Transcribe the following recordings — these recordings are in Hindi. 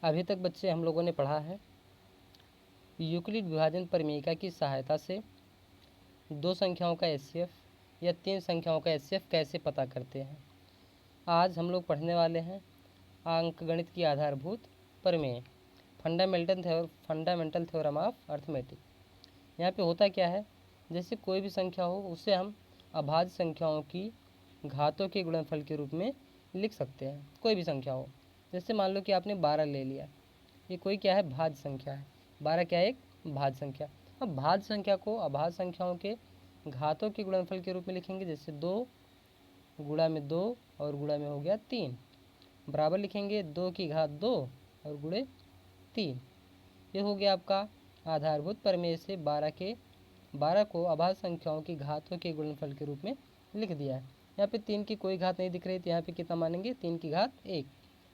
अभी तक बच्चे हम लोगों ने पढ़ा है यूक्लिड विभाजन परिमेयिका की सहायता से दो संख्याओं का एचसीएफ या तीन संख्याओं का एचसीएफ कैसे पता करते हैं। आज हम लोग पढ़ने वाले हैं अंकगणित की आधारभूत प्रमेय, फंडामेंटल थ्योरम ऑफ अर्थमेटिक। यहाँ पे होता क्या है, जैसे कोई भी संख्या हो उसे हम अभाज्य संख्याओं की घातों के गुणनफल के रूप में लिख सकते हैं। कोई भी संख्या हो, जैसे मान लो कि आपने 12 ले लिया, ये कोई क्या है, भाज्य संख्या है। 12 क्या है, एक भाज्य संख्या। अब भाज्य संख्या को अभाज्य संख्याओं के घातों के गुणनफल के रूप में लिखेंगे, जैसे 2 गुणा में 2 और गुणा में हो गया 3, बराबर लिखेंगे 2 की घात 2 और गुणे 3। ये हो गया आपका आधारभूत प्रमेय से 12 को अभाज्य संख्याओं की घातों के गुणनफल के रूप में लिख दिया है। यहाँ पे 3 की कोई घात नहीं दिख रही, तो यहाँ पे कितना मानेंगे, 3 की घात 1।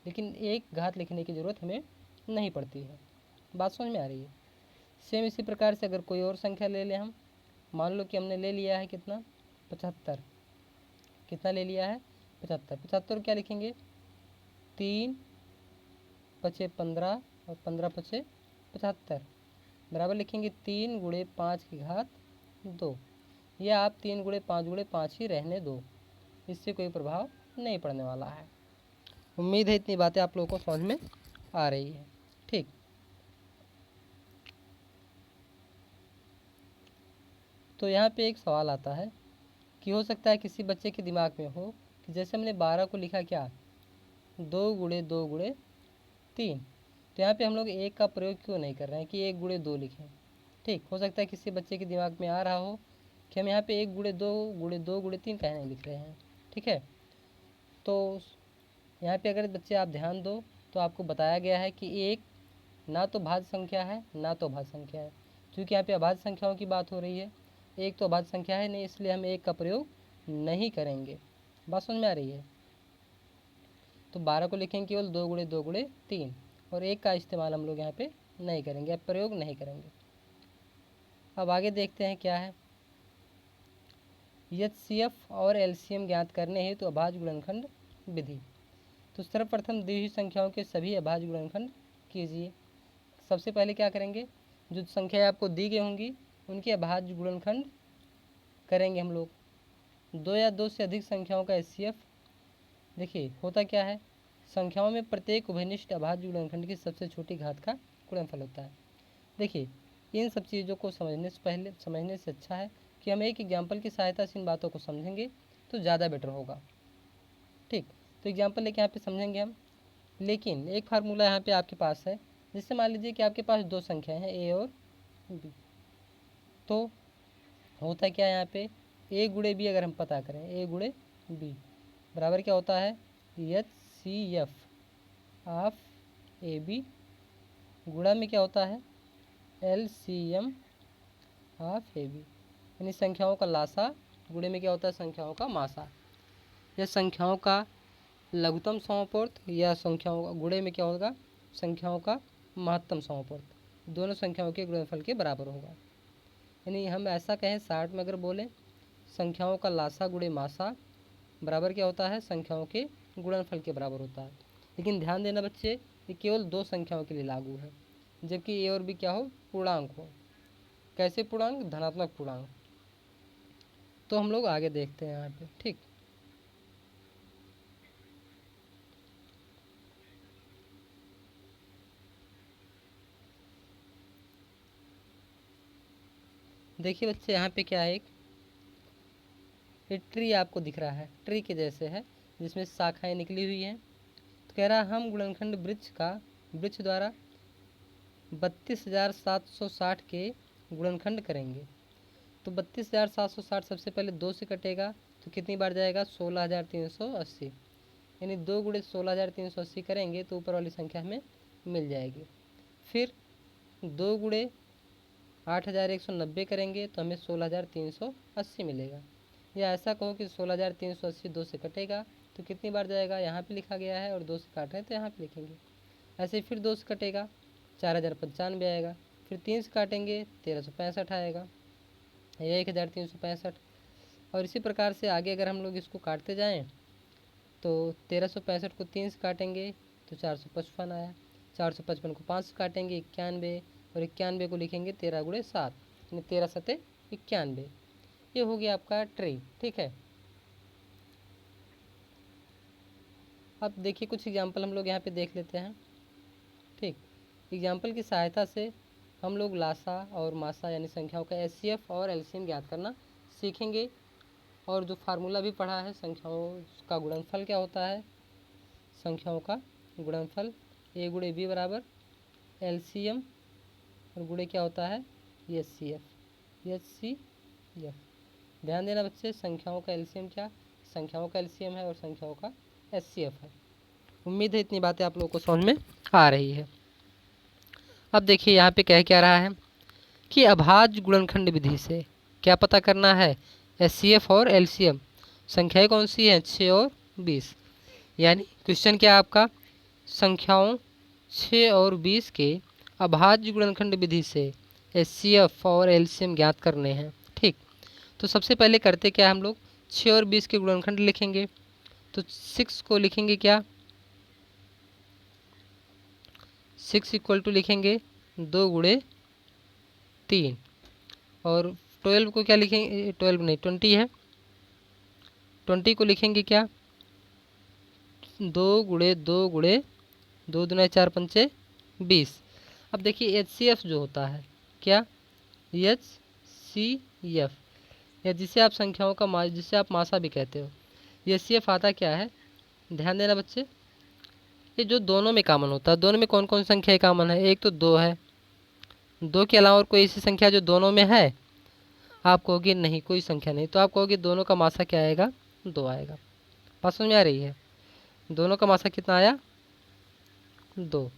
लेकिन एक घात लिखने की ज़रूरत हमें नहीं पड़ती है। बात समझ में आ रही है। सेम इसी प्रकार से अगर कोई और संख्या ले लें हम, मान लो कि हमने ले लिया है कितना, 75। कितना ले लिया है, 75। 75 क्या लिखेंगे, 3 पचे 15 और 15 पचे 75, बराबर लिखेंगे 3 गुणे 5 की घात 2। या आप 3 गुणे 5 गुणे 5 ही रहने दो, इससे कोई प्रभाव नहीं पड़ने वाला है। उम्मीद है इतनी बातें आप लोगों को समझ में आ रही है। ठीक, तो यहाँ पे एक सवाल आता है कि हो सकता है किसी बच्चे के दिमाग में हो कि जैसे हमने 12 को लिखा क्या, 2 गुणे 2 गुणे 3, तो यहाँ पे हम लोग एक का प्रयोग क्यों नहीं कर रहे हैं कि 1 गुणे 2 लिखें। ठीक, हो सकता है किसी बच्चे के दिमाग में आ रहा हो कि हम यहाँ पे 1 गुणे 2 गुणे 2 गुणे 3 कहीं नहीं लिख रहे हैं। ठीक है, तो यहाँ पे अगर बच्चे आप ध्यान दो तो आपको बताया गया है कि एक ना तो भाज्य संख्या है ना तो अभाज्य संख्या है। क्योंकि यहाँ पे अभाज्य संख्याओं की बात हो रही है, एक तो अभाज्य संख्या है नहीं, इसलिए हम एक का प्रयोग नहीं करेंगे। बात समझ में आ रही है। तो 12 को लिखेंगे केवल 2 गुणे 2 गुणे 3, और एक का इस्तेमाल हम लोग यहाँ पे नहीं करेंगे, प्रयोग नहीं करेंगे। अब आगे देखते हैं क्या है। एचसीएफ और एलसीएम ज्ञात करने हेतु तो अभाज्य गुणनखंड विधि। तो सर्वप्रथम दी हुई संख्याओं के सभी अभाज्य गुणनखंड कीजिए। सबसे पहले क्या करेंगे, जो संख्याएं आपको दी गई होंगी उनके अभाज्य गुणनखंड करेंगे हम लोग। 2 या 2 से अधिक संख्याओं का एचसीएफ, देखिए होता क्या है, संख्याओं में प्रत्येक उभयनिष्ठ अभाज्य गुणनखंड की सबसे छोटी घात का गुणनफल होता है। देखिए इन सब चीज़ों को समझने से अच्छा है कि हम एक एग्जाम्पल की सहायता से इन बातों को समझेंगे तो ज़्यादा बेटर होगा। ठीक, तो एग्जाम्पल लेके यहाँ पे समझेंगे हम। लेकिन एक फार्मूला यहाँ पे आपके पास है, जिससे मान लीजिए कि आपके पास दो संख्याएं हैं ए और बी, तो होता क्या है यहाँ पे, ए गुणे बी अगर हम पता करें, ए गुणे बी बराबर क्या होता है, H C F of A B, गुणा में क्या होता है, L C M of A B, यानी संख्याओं का लासा गुणे में क्या होता है, संख्याओं का मासा। या संख्याओं का लघुत्तम समपूर्त या संख्याओं का गुणे में क्या होगा, संख्याओं का महत्तम समपूर्त, दोनों संख्याओं के गुणनफल के बराबर होगा। यानी हम ऐसा कहें शार्ट में अगर बोलें, संख्याओं का लासा गुणे मासा बराबर क्या होता है, संख्याओं के गुणनफल के बराबर होता है। लेकिन ध्यान देना बच्चे, ये केवल दो संख्याओं के लिए लागू है, जबकि ए और बी क्या हो, पूर्णांक हो। कैसे पूर्णांक, धनात्मक पूर्णांक। तो हम लोग आगे देखते हैं यहाँ पे। ठीक, देखिए बच्चे यहाँ पे क्या है, एक ट्री आपको दिख रहा है, ट्री के जैसे है जिसमें शाखाएं निकली हुई हैं। तो कह रहा है हम गुणनखंड वृक्ष द्वारा 32,760 के गुणनखंड करेंगे। तो 32,760 सबसे पहले 2 से कटेगा तो कितनी बार जाएगा, 16,380, यानी 2 गुणे 16,380 करेंगे तो ऊपर वाली संख्या हमें मिल जाएगी। फिर 2 गुणे 8,190 करेंगे तो हमें 16,380 मिलेगा। या ऐसा कहो कि 16,380 2 से कटेगा तो कितनी बार जाएगा, यहाँ पे लिखा गया है और 2 से काट रहे हैं तो यहाँ पे लिखेंगे। ऐसे फिर 2 से कटेगा 4,095 आएगा, फिर 3 से काटेंगे 1,365 आएगा, या 1,365। और इसी प्रकार से आगे अगर हम लोग इसको काटते जाएँ तो 1,365 को 3 से काटेंगे तो 455 आया, 455 को 5 से काटेंगे 91, और 91 को लिखेंगे 13 गुणे 7, यानी 13 सते 91। ये हो गया आपका ट्री। ठीक है, अब देखिए कुछ एग्जाम्पल हम लोग यहाँ पे देख लेते हैं। ठीक, एग्जाम्पल की सहायता से हम लोग लासा और मासा यानी संख्याओं का एचसीएफ और एलसीएम ज्ञात करना सीखेंगे। और जो फार्मूला भी पढ़ा है, संख्याओं का गुणनफल क्या होता है, संख्याओं का गुणनफल ए गुणे बी बराबर एलसीएम और गुणे क्या होता है एचसीएफ। ध्यान देना बच्चे, संख्याओं का एलसीएम क्या, संख्याओं का एलसीएम है और संख्याओं का एचसीएफ है। उम्मीद है इतनी बातें आप लोगों को समझ में आ रही है। अब देखिए यहाँ पे कह क्या रहा है कि अभाज्य गुणनखंड विधि से क्या पता करना है, एचसीएफ और एलसीएम। संख्याएं कौन सी हैं, 6 और 20। यानी क्वेश्चन क्या है आपका, संख्याओं 6 और 20 के अभाज्य गुणनखंड विधि से एचसीएफ और एलसीएम ज्ञात करने हैं। ठीक, तो सबसे पहले करते क्या हम लोग, 6 और 20 के गुणनखंड लिखेंगे। तो 6 को लिखेंगे क्या, 6 इक्वल टू लिखेंगे 2 गुणे 3, और 12 को क्या लिखेंगे, 12 नहीं 20 है, 20 को लिखेंगे क्या 2 गुणे 2 गुणे 2 दूना 4 पंचे 20। अब देखिए एचसीएफ जो होता है क्या, एचसीएफ, या जिसे आप संख्याओं का जिसे आप मासा भी कहते हो, एचसीएफ आता क्या है, ध्यान देना बच्चे, ये जो दोनों में कॉमन होता है। दोनों में कौन कौन सी संख्या कॉमन है, एक तो 2 है, 2 के अलावा और कोई ऐसी संख्या जो दोनों में है, आप कहोगे नहीं कोई संख्या नहीं, तो आप कहोगे दोनों का मासा क्या आएगा, 2 आएगा। बात समझ में आ रही है, दोनों का मासा कितना आया, 2।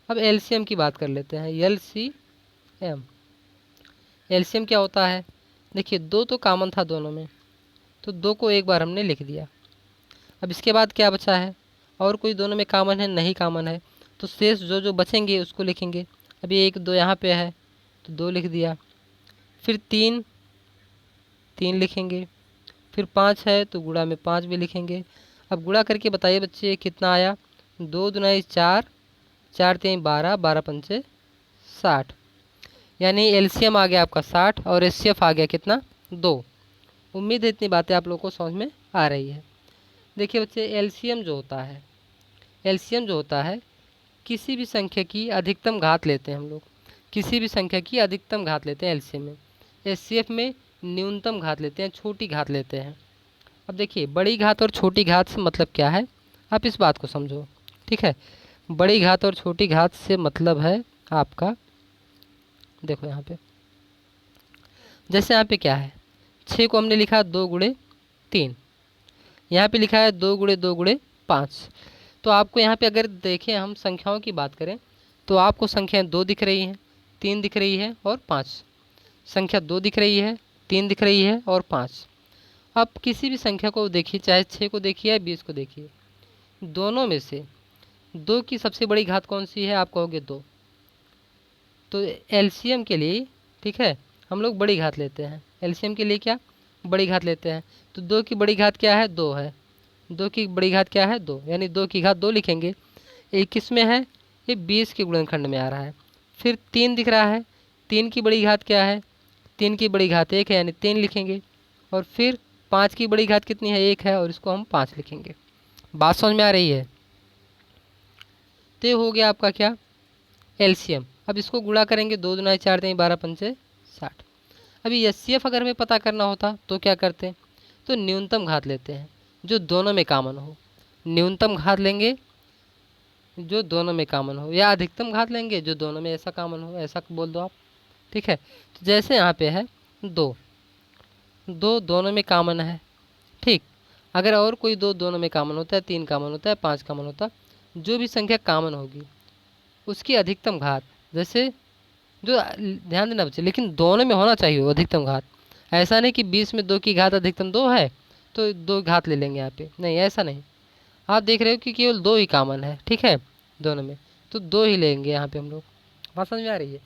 अब एलसीएम की बात कर लेते हैं, एलसीएम। एलसीएम क्या होता है, देखिए 2 तो कॉमन था दोनों में, तो 2 को एक बार हमने लिख दिया। अब इसके बाद क्या बचा है, और कोई दोनों में कॉमन है, नहीं कॉमन है, तो शेष जो जो बचेंगे उसको लिखेंगे। अभी 1 2 यहाँ पे है तो 2 लिख दिया, फिर 3 लिखेंगे, फिर 5 है तो गुणा में 5 भी लिखेंगे। अब गुणा करके बताइए बच्चे कितना आया, 2 दूना 4, 4 3 12, 12 पंचे 60, यानी एलसीएम आ गया आपका 60 और एचसीएफ आ गया कितना, 2। उम्मीद है इतनी बातें आप लोगों को समझ में आ रही है। देखिए बच्चे, एलसीएम जो होता है किसी भी संख्या की अधिकतम घात लेते हैं हम लोग, किसी भी संख्या की अधिकतम घात लेते हैं एलसीएम में। एचसीएफ में न्यूनतम घात लेते हैं, छोटी घात लेते हैं। अब देखिए बड़ी घात और छोटी घात से मतलब क्या है, आप इस बात को समझो। ठीक है, बड़ी घात और छोटी घात से मतलब है आपका, देखो यहाँ पे, जैसे यहाँ पे क्या है, 6 को हमने लिखा 2 गुणे 3, यहाँ पे लिखा है 2 गुणे 2 गुणे 5। तो आपको यहाँ पे अगर देखें हम संख्याओं की बात करें तो आपको संख्याएं 2 दिख रही हैं, 3 दिख रही है और 5। संख्या 2 दिख रही है, 3 दिख रही है और 5। अब किसी भी संख्या को देखिए, चाहे 6 को देखिए या 20 को देखिए, दोनों में से 2 की सबसे बड़ी घात कौन सी है, आप कहोगे 2। तो एलसीएम के लिए, ठीक है, हम लोग बड़ी घात लेते हैं। एलसीएम के लिए क्या, बड़ी घात लेते हैं। तो 2 की बड़ी घात क्या है, 2 है। 2 की बड़ी घात क्या है, 2, यानी 2 की घात 2 लिखेंगे। एक किस में है, ये 20 के गुणनखंड में आ रहा है। फिर 3 दिख रहा है, 3 की बड़ी घात क्या है, 3 की बड़ी घात 1 है, यानी 3 लिखेंगे। और फिर 5 की बड़ी घात कितनी है, 1 है, और इसको हम 5 लिखेंगे। बात समझ में आ रही है। तो ये हो गया आपका क्या, एलसीएम। अब इसको गुणा करेंगे, 2 दूना 4 3 12 पंचे 60। अभी एचसीएफ अगर हमें पता करना होता तो क्या करते हैं, तो न्यूनतम घात लेते हैं जो दोनों में कॉमन हो। न्यूनतम घात लेंगे जो दोनों में कॉमन हो, या अधिकतम घात लेंगे जो दोनों में ऐसा कॉमन हो, ऐसा बोल दो आप। ठीक है, तो जैसे यहाँ पे है 2 दोनों में कॉमन है। ठीक, अगर और कोई 2 दोनों में कॉमन होता है, 3 कॉमन होता है, 5 कॉमन होता है, जो भी संख्या कॉमन होगी उसकी अधिकतम घात, जैसे जो, ध्यान देना बच्चे, लेकिन दोनों में होना चाहिए वो अधिकतम घात। ऐसा नहीं कि 20 में 2 की घात अधिकतम 2 है तो 2 घात ले लेंगे यहाँ पे, नहीं ऐसा नहीं। आप देख रहे हो कि केवल 2 ही कॉमन है, ठीक है, दोनों में, तो 2 ही लेंगे यहाँ पे हम लोग। बात समझ में आ रही है।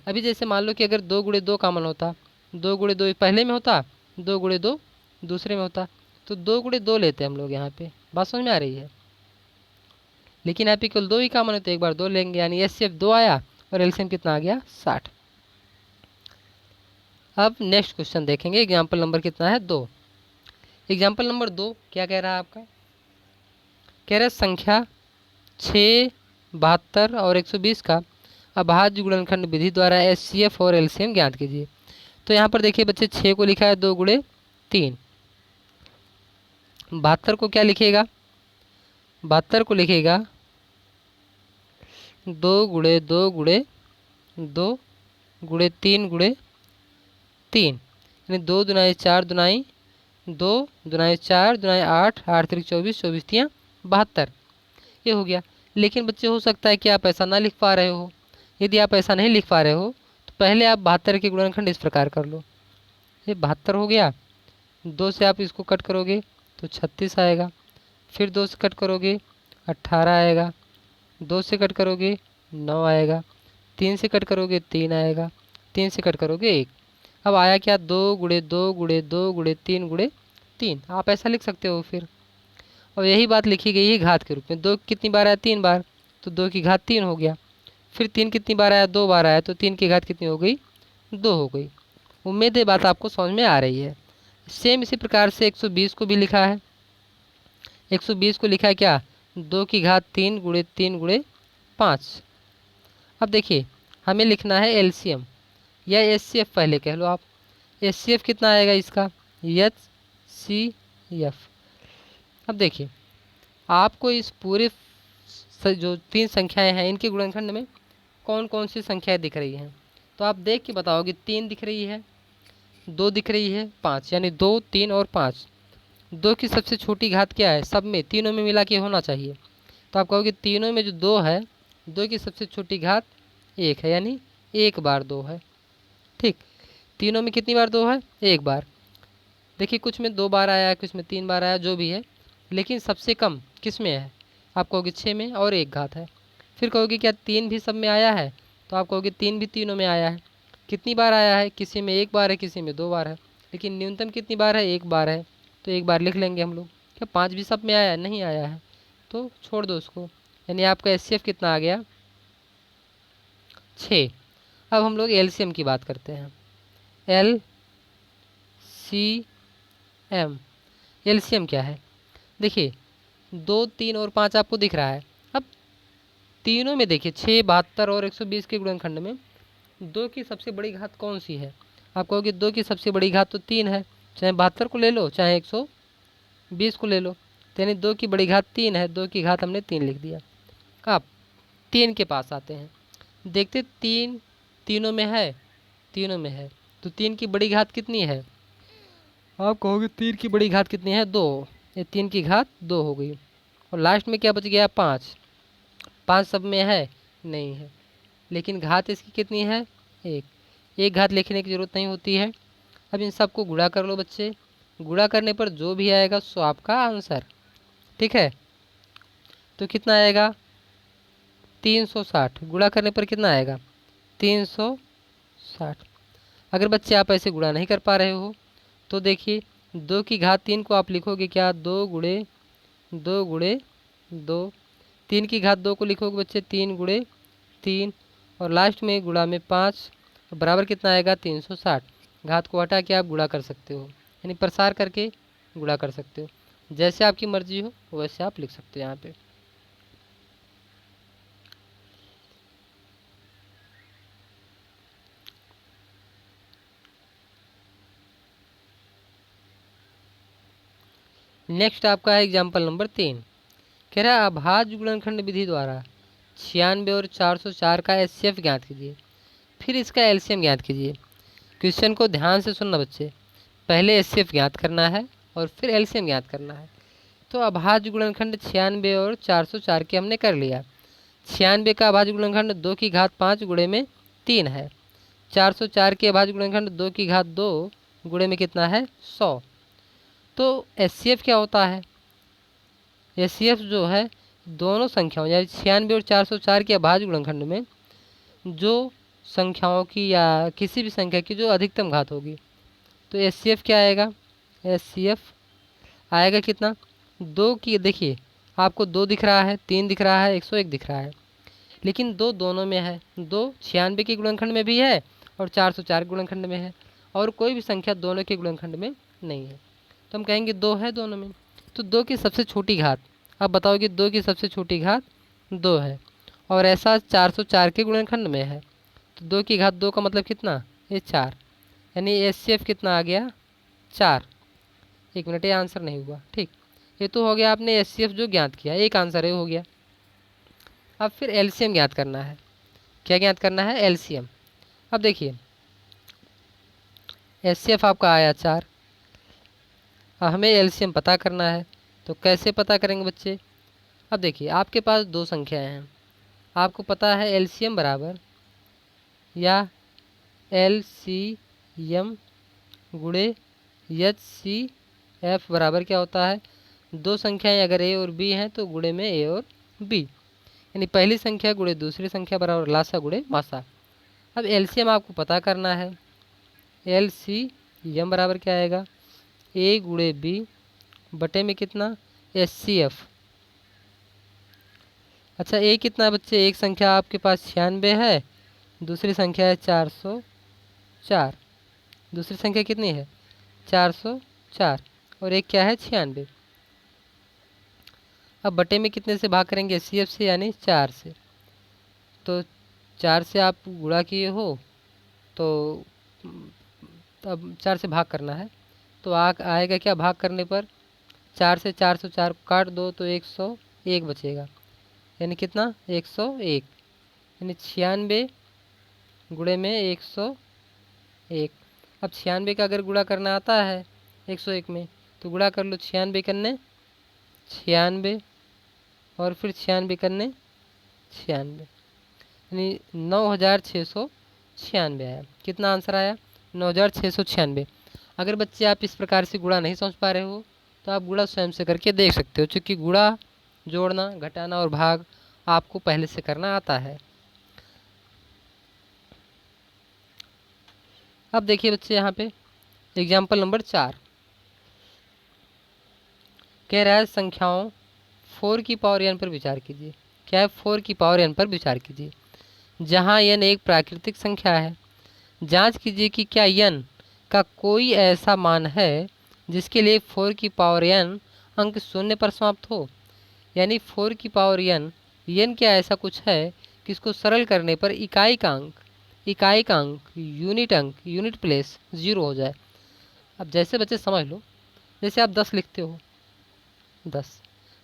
अभी जैसे मान लो कि अगर 2 गुणे 2 कॉमन होता, 2 गुणे 2 पहले में होता, 2 गुणे 2 दूसरे में होता, तो 2 गुणे 2 लेते हैं हम लोग यहाँ पे। बात समझ में आ रही है। लेकिन यहाँ पे केवल 2 ही कॉमन है तो एक बार 2 लेंगे, यानी HCF 2 आया और एलसीएम कितना आ गया 60। अब नेक्स्ट क्वेश्चन देखेंगे, एग्जाम्पल नंबर कितना है 2। एग्जाम्पल नंबर 2 क्या कह रहा है आपका, कह रहा है संख्या 6, 72 और 120 का अभाज्य गुणनखंड विधि द्वारा HCF और LCM ज्ञात कीजिए। तो यहाँ पर देखिए बच्चे 6 को लिखा है 2 गुणे 3, 72 को क्या लिखेगा, 72 को लिखेगा 2 गुणे 2 गुणे 2 गुणे 3 गुणे 3, यानी 2 दुनाई 4 दुनाई 2 दुनाई 4 दुनाई 8, 8 3 24, 24 3 72, ये हो गया। लेकिन बच्चे हो सकता है कि आप ऐसा ना लिख पा रहे हो। यदि आप ऐसा नहीं लिख पा रहे हो तो पहले आप 72 के गुणनखंड इस प्रकार कर लो, ये 72 हो गया, 2 से आप इसको कट करोगे तो 36 आएगा, फिर 2 से कट करोगे 18 आएगा, 2 से कट करोगे 9 आएगा, 3 से कट करोगे 3 आएगा, 3 से कट करोगे 1। अब आया क्या 2 गुणे 2 गुणे 2 गुणे 3 गुणे 3, आप ऐसा लिख सकते हो फिर। और यही बात लिखी गई है घात के रूप में। 2 कितनी बार आया 3 बार, तो 2 की घात 3 हो गया। फिर 3 कितनी बार आया 2 बार आया, तो 3 की घात कितनी हो गई 2 हो गई। उम्मीद है बात आपको समझ में आ रही है। सेम इसी प्रकार से 120 को भी लिखा है। 120 को लिखा है क्या 2 की घात 3 गुणे 3 गुणे 5। अब देखिए हमें लिखना है एलसीएम या एचसीएफ, पहले कह लो आप। एचसीएफ कितना आएगा इसका HCF। अब देखिए आपको इस पूरे जो 3 संख्याएं हैं इनके गुणनखंड में कौन कौन सी संख्याएं दिख रही हैं, तो आप देख के बताओगे। 3 दिख रही है, 2 दिख रही है, 5, यानी 2, 3 और 5। 2 की सबसे छोटी घात क्या है, सब में तीनों में मिला के होना चाहिए। तो आप कहोगे तीनों में जो 2 है, 2 की सबसे छोटी घात 1 है, यानी 1 बार 2 है। ठीक, तीनों में कितनी बार 2 है, 1 बार। देखिए कुछ में 2 बार आया, कुछ में 3 बार आया, जो भी है, लेकिन सबसे कम किस में है, आप कहोगे 6 में और 1 घात है। फिर कहोगे क्या 3 भी सब में आया है, तो आप कहोगे 3 भी तीनों में आया है। कितनी बार आया है, किसी में 1 बार है, किसी में 2 बार है, लेकिन न्यूनतम कितनी बार है, 1 बार है, तो 1 बार लिख लेंगे हम लोग। क्या 5 भी सब में आया है, नहीं आया है, तो छोड़ दो उसको, यानी आपका HCF कितना आ गया 6। अब हम लोग LCM की बात करते हैं। LCM, LCM क्या है, देखिए 2, 3 और 5 आपको दिख रहा है। अब तीनों में देखिए 6, 72 और 120 के गुणनखंड में 2 की सबसे बड़ी घात कौन सी है, आप कहोगे 2 की सबसे बड़ी घात तो 3 है, चाहे 72 को ले लो चाहे 120 को ले लो, तो यानी 2 की बड़ी घात 3 है, 2 की घात हमने 3 लिख दिया। अब 3 के पास आते हैं, देखते 3 तीनों में है, तीनों में है, तो 3 की बड़ी घात कितनी है, आप कहोगे 3 की बड़ी घात कितनी है 2, ये 3 की घात 2 हो गई। और लास्ट में क्या बच गया 5, 5 सब में है, नहीं है, लेकिन घात इसकी कितनी है 1, 1 घात लिखने की ज़रूरत नहीं होती है। अब इन सबको गुणा कर लो बच्चे, गुणा करने पर जो भी आएगा सो आपका आंसर। ठीक है, तो कितना आएगा 360, गुणा करने पर कितना आएगा 360। अगर बच्चे आप ऐसे गुणा नहीं कर पा रहे हो तो देखिए 2 की घात 3 को आप लिखोगे क्या 2 गुणे 2 गुणे 2, 3 की घात 2 को लिखोगे बच्चे 3 गुणे 3, और लास्ट में गुणा में 5, बराबर कितना आएगा 360। घात को हटा के आप गुणा कर सकते हो, यानी प्रसार करके गुणा कर सकते हो, जैसे आपकी मर्जी हो वैसे आप लिख सकते हो यहाँ पे। नेक्स्ट आपका है एग्जाम्पल नंबर 3, कह रहा है अभाज्य गुणनखंड विधि द्वारा 96 और 404 का HCF ज्ञात कीजिए, फिर इसका LCM ज्ञात कीजिए। क्वेश्चन को ध्यान से सुनना बच्चे, पहले HCF ज्ञात करना है और फिर LCM ज्ञात करना है। तो अभाज्य गुणनखंड 96 और 404 के हमने कर लिया। 96 का अभाज्य गुणनखंड 2 की घात 5 गुणे में 3 है। 404 के अभाज्य गुणनखंड 2 की घात 2 गुणे में कितना है 100। तो HCF क्या होता है, HCF जो है दोनों संख्याओं यानी 96 और 404 के अभाज्य गुणनखंड में जो संख्याओं की या किसी भी संख्या की जो अधिकतम घात होगी, तो HCF क्या आएगा, HCF आएगा कितना 2 की, देखिए आपको 2 दिख रहा है, 3 दिख रहा है, 101 दिख रहा है, लेकिन 2 दोनों में है। 2 96 के गुणनखंड में भी है और 404 के गुणनखंड में है, और कोई भी संख्या दोनों के गुणनखंड में नहीं है, तो हम कहेंगे 2 है दोनों में। तो 2 की सबसे छोटी घात, अब बताओ कि 2 की सबसे छोटी घात 2 है, और ऐसा 404 के गुणनखंड में है, तो 2 की घात 2 का मतलब कितना, ये 4, यानी HCF कितना आ गया, 4। 1 मिनट, ये आंसर नहीं हुआ, ठीक। ये तो हो गया आपने HCF जो ज्ञात किया, एक आंसर है हो गया। अब फिर LCM ज्ञात करना है। क्या ज्ञात करना है, LCM। अब देखिए HCF आपका आया 4, अब हमें LCM पता करना है, तो कैसे पता करेंगे बच्चे। अब देखिए आपके पास 2 संख्याएं हैं, आपको पता है LCM बराबर या LCM गुणे HCF बराबर क्या होता है, 2 संख्याएं अगर A और B हैं तो गुणे में A और B, यानी पहली संख्या गुणे दूसरी संख्या बराबर लासा गुणे मासा। अब LCM आपको पता करना है, LCM बराबर क्या आएगा, A गुणे B बटे में कितना, HCF। अच्छा A कितना है बच्चे, एक संख्या आपके पास 96 है, दूसरी संख्या है 404, दूसरी संख्या कितनी है 404, और एक क्या है 96। अब बटे में कितने से भाग करेंगे, HCF से, यानी 4 से। तो 4 से आप गुणा किए हो तो अब 4 से भाग करना है, तो आएगा क्या भाग करने पर, 4 से 404 काट दो तो 101 बचेगा, यानी कितना 101, यानी 96 गुणे में 101। अब 96 का अगर गुणा करना आता है 101 में, तो गुणा कर लो 96 करने 96 और फिर 96 करने 96, यानी 9696 आया। कितना आंसर आया, 9696। अगर बच्चे आप इस प्रकार से गुणा नहीं समझ पा रहे हो तो आप गुणा स्वयं से करके देख सकते हो, क्योंकि गुणा, जोड़ना, घटाना और भाग आपको पहले से करना आता है। अब देखिए बच्चे यहाँ पे एग्जाम्पल नंबर 4 कह रहा है संख्याओं 4 की पावर n पर विचार कीजिए। क्या है, 4 की पावर n पर विचार कीजिए, जहाँ n एक प्राकृतिक संख्या है। जांच कीजिए कि क्या n का कोई ऐसा मान है जिसके लिए 4 की पावर n अंक शून्य पर समाप्त हो, यानी 4 की पावर n क्या ऐसा कुछ है कि इसको सरल करने पर इकाई का अंक यूनिट प्लेस 0 हो जाए। अब जैसे बच्चे समझ लो, जैसे आप 10 लिखते हो,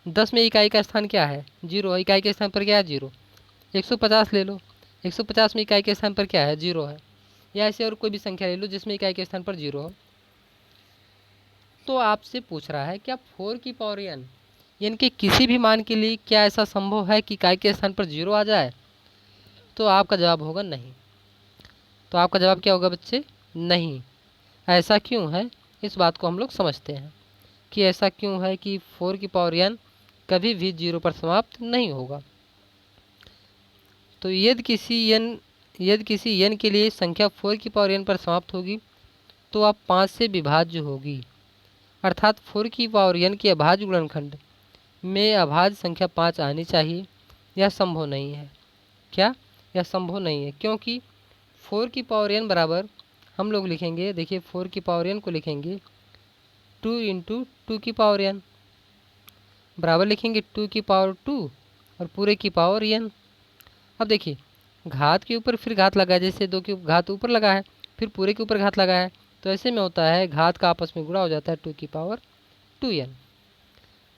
10 में इकाई का स्थान क्या है, 0 है, इकाई के स्थान पर क्या है 0। 150 ले लो, 150 में इकाई के स्थान पर क्या है 0 है, या ऐसे और कोई भी संख्या ले लो जिसमें इकाई के स्थान पर 0 हो। तो आपसे पूछ रहा है क्या 4 की पावर n के किसी भी मान के लिए क्या ऐसा संभव है कि इकाई के स्थान पर 0 आ जाए, तो आपका जवाब होगा नहीं। तो आपका जवाब क्या होगा बच्चे, नहीं। ऐसा क्यों है, इस बात को हम लोग समझते हैं कि ऐसा क्यों है कि 4 की पावर n कभी भी 0 पर समाप्त नहीं होगा। तो यदि किसी n के लिए संख्या 4 की पावर n पर समाप्त होगी तो आप 5 से विभाज्य होगी, अर्थात 4 की पावर n के अभाज्य गुणनखंड में अभाज्य संख्या 5 आनी चाहिए। यह संभव नहीं है। क्या, यह संभव नहीं है, क्योंकि 4 की पावर n बराबर हम लोग लिखेंगे, देखिए 4 की पावर n को लिखेंगे 2 इंटू 2 की पावर n, बराबर लिखेंगे 2 की पावर 2 और पूरे की पावर n। अब देखिए घात के ऊपर फिर घात लगा है, जैसे 2 की घात ऊपर लगा है फिर पूरे के ऊपर घात लगा है, तो ऐसे में होता है घात का आपस में गुणा हो जाता है 2 की पावर 2n।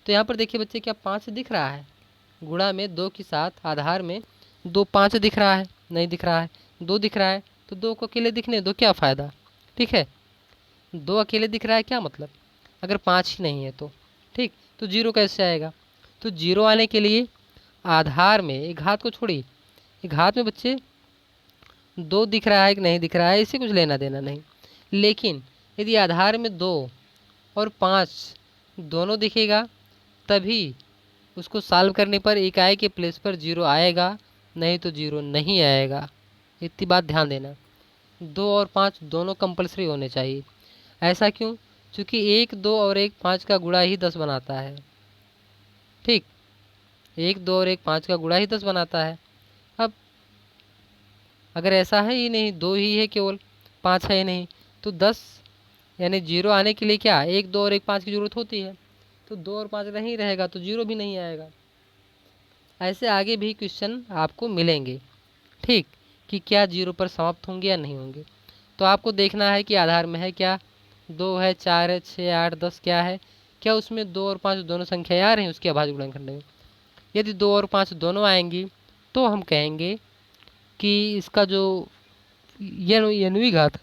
तो यहाँ पर देखिए बच्चे क्या 5 दिख रहा है, गुणा में 2 के साथ आधार में 2 5 दिख रहा है, नहीं दिख रहा है, 2 दिख रहा है, तो 2 को अकेले दिखने दो, क्या फ़ायदा, ठीक है। 2 अकेले दिख रहा है क्या मतलब, अगर 5 ही नहीं है तो, ठीक, तो 0 कैसे आएगा। तो 0 आने के लिए आधार में एक घात को छोड़िए, एक घात में बच्चे 2 दिख रहा है कि नहीं दिख रहा है, इसे कुछ लेना देना नहीं, लेकिन यदि आधार में 2 और 5 दोनों दिखेगा तभी उसको सॉल्व करने पर इकाई के प्लेस पर 0 आएगा, नहीं तो 0 नहीं आएगा। इतनी बात ध्यान देना, 2 और 5 दोनों कंपलसरी होने चाहिए। ऐसा क्यों, क्योंकि 1 2 और 1 5 का गुणा ही 10 बनाता है, ठीक। 1 2 और 1 5 का गुणा ही 10 बनाता है। अब अगर ऐसा है ही नहीं, 2 ही है केवल, 5 है ही नहीं, तो 10 यानी 0 आने के लिए क्या 1 2 और 1 5 की ज़रूरत होती है। तो 2 और 5 नहीं रहेगा तो 0 भी नहीं आएगा। ऐसे आगे भी क्वेश्चन आपको मिलेंगे, ठीक, कि क्या 0 पर समाप्त होंगे या नहीं होंगे। तो आपको देखना है कि आधार में है क्या, 2 है, 4 है, 6 8 10 क्या है, क्या उसमें 2 और 5 दोनों संख्याएँ आ रही हैं उसके अभाज्य गुणनखंड में। यदि 2 और 5 दोनों आएंगी तो हम कहेंगे कि इसका जो n वीं घात